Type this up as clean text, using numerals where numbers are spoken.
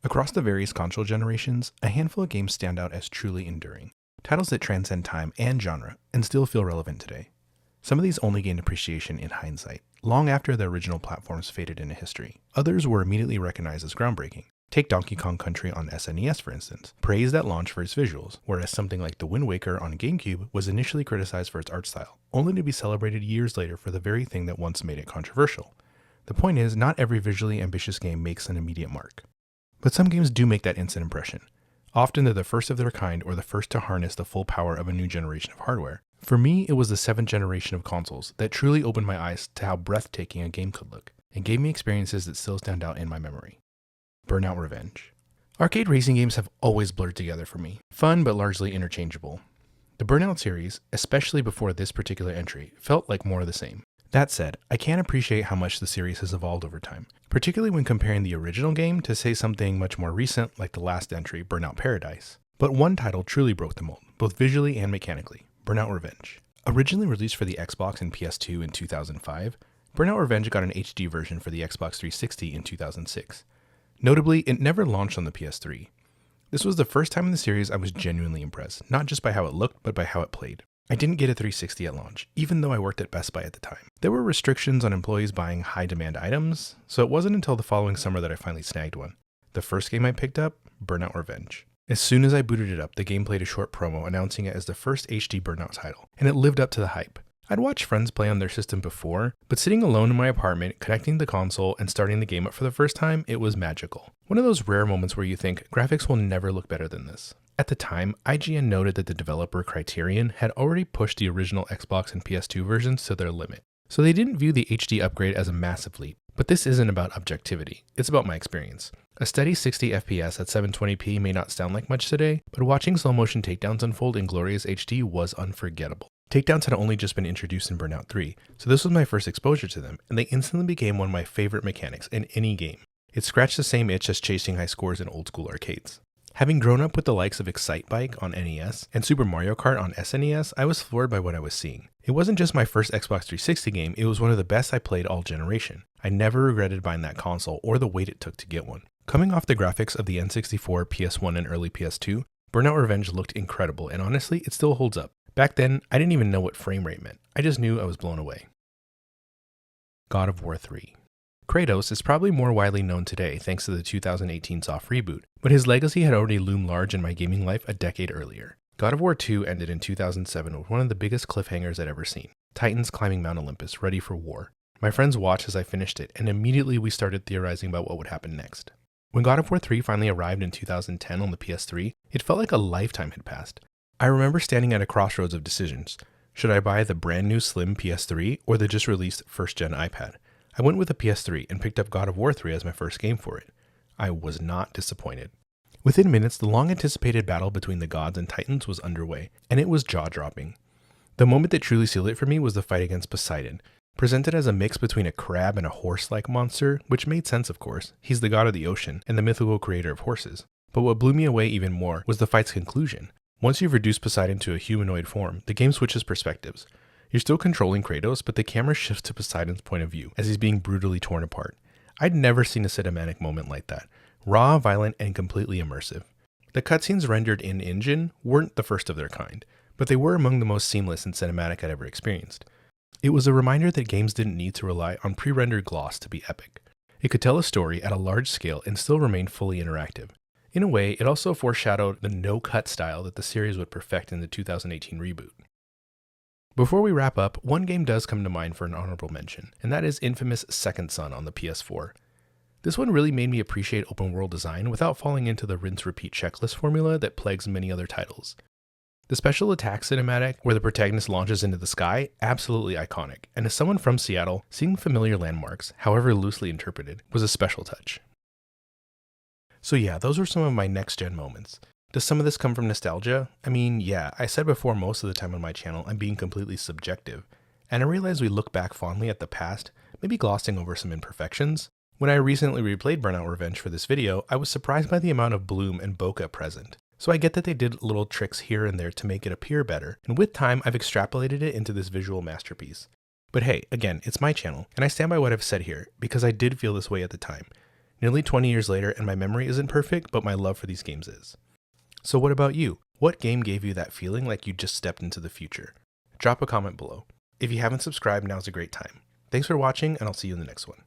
Across the various console generations, a handful of games stand out as truly enduring. Titles that transcend time and genre and still feel relevant today. Some of these only gained appreciation in hindsight, long after the original platforms faded into history. Others were immediately recognized as groundbreaking. Take Donkey Kong Country on SNES for instance, praised at launch for its visuals, whereas something like The Wind Waker on GameCube was initially criticized for its art style, only to be celebrated years later for the very thing that once made it controversial. The point is, not every visually ambitious game makes an immediate mark. But some games do make that instant impression. Often they're the first of their kind or the first to harness the full power of a new generation of hardware. For me, it was the 7th generation of consoles that truly opened my eyes to how breathtaking a game could look, and gave me experiences that still stand out in my memory. Burnout Revenge. Arcade racing games have always blurred together for me, fun but largely interchangeable. The Burnout series, especially before this particular entry, felt like more of the same. That said, I can appreciate how much the series has evolved over time, particularly when comparing the original game to say something much more recent like the last entry, Burnout Paradise. But one title truly broke the mold, both visually and mechanically, Burnout Revenge. Originally released for the Xbox and PS2 in 2005, Burnout Revenge got an HD version for the Xbox 360 in 2006. Notably, it never launched on the PS3. This was the first time in the series I was genuinely impressed, not just by how it looked, but by how it played. I didn't get a 360 at launch, even though I worked at Best Buy at the time. There were restrictions on employees buying high-demand items, so it wasn't until the following summer that I finally snagged one. The first game I picked up, Burnout Revenge. As soon as I booted it up, the game played a short promo announcing it as the first HD Burnout title, and it lived up to the hype. I'd watched friends play on their system before, but sitting alone in my apartment, connecting the console, and starting the game up for the first time, it was magical. One of those rare moments where you think, graphics will never look better than this. At the time, IGN noted that the developer Criterion had already pushed the original Xbox and PS2 versions to their limit, so they didn't view the HD upgrade as a massive leap. But this isn't about objectivity, it's about my experience. A steady 60 FPS at 720p may not sound like much today, but watching slow motion takedowns unfold in glorious HD was unforgettable. Takedowns had only just been introduced in Burnout 3, so this was my first exposure to them, and they instantly became one of my favorite mechanics in any game. It scratched the same itch as chasing high scores in old school arcades. Having grown up with the likes of Excitebike on NES and Super Mario Kart on SNES, I was floored by what I was seeing. It wasn't just my first Xbox 360 game, it was one of the best I played all generation. I never regretted buying that console or the wait it took to get one. Coming off the graphics of the N64, PS1, and early PS2, Burnout Revenge looked incredible, and honestly, it still holds up. Back then, I didn't even know what frame rate meant. I just knew I was blown away. God of War 3. Kratos is probably more widely known today thanks to the 2018 soft reboot, but his legacy had already loomed large in my gaming life a decade earlier. God of War 2 ended in 2007 with one of the biggest cliffhangers I'd ever seen. Titans climbing Mount Olympus, ready for war. My friends watched as I finished it, and immediately we started theorizing about what would happen next. When God of War 3 finally arrived in 2010 on the PS3, it felt like a lifetime had passed. I remember standing at a crossroads of decisions. Should I buy the brand new slim PS3 or the just released first gen iPad? I went with the PS3 and picked up God of War 3 as my first game for it. I was not disappointed. Within minutes, the long anticipated battle between the gods and titans was underway, and it was jaw-dropping. The moment that truly sealed it for me was the fight against Poseidon. Presented as a mix between a crab and a horse-like monster, which made sense of course, he's the god of the ocean and the mythical creator of horses. But what blew me away even more was the fight's conclusion. Once you've reduced Poseidon to a humanoid form, the game switches perspectives. You're still controlling Kratos, but the camera shifts to Poseidon's point of view as he's being brutally torn apart. I'd never seen a cinematic moment like that. Raw, violent, and completely immersive. The cutscenes rendered in-engine weren't the first of their kind, but they were among the most seamless and cinematic I'd ever experienced. It was a reminder that games didn't need to rely on pre-rendered gloss to be epic. It could tell a story at a large scale and still remain fully interactive. In a way, it also foreshadowed the no-cut style that the series would perfect in the 2018 reboot. Before we wrap up, one game does come to mind for an honorable mention, and that is infamous Second Son on the PS4. This one really made me appreciate open world design without falling into the rinse-repeat checklist formula that plagues many other titles. The special attack cinematic, where the protagonist launches into the sky, absolutely iconic, and as someone from Seattle, seeing familiar landmarks, however loosely interpreted, was a special touch. So yeah, those were some of my next-gen moments. Does some of this come from nostalgia? I mean, yeah, I said before most of the time on my channel I'm being completely subjective, and I realize we look back fondly at the past, maybe glossing over some imperfections. When I recently replayed Burnout Revenge for this video, I was surprised by the amount of bloom and bokeh present. So I get that they did little tricks here and there to make it appear better, and with time I've extrapolated it into this visual masterpiece. But hey, again, it's my channel, and I stand by what I've said here, because I did feel this way at the time. Nearly 20 years later, and my memory isn't perfect, but my love for these games is. So what about you? What game gave you that feeling like you just stepped into the future? Drop a comment below. If you haven't subscribed, now's a great time. Thanks for watching, and I'll see you in the next one.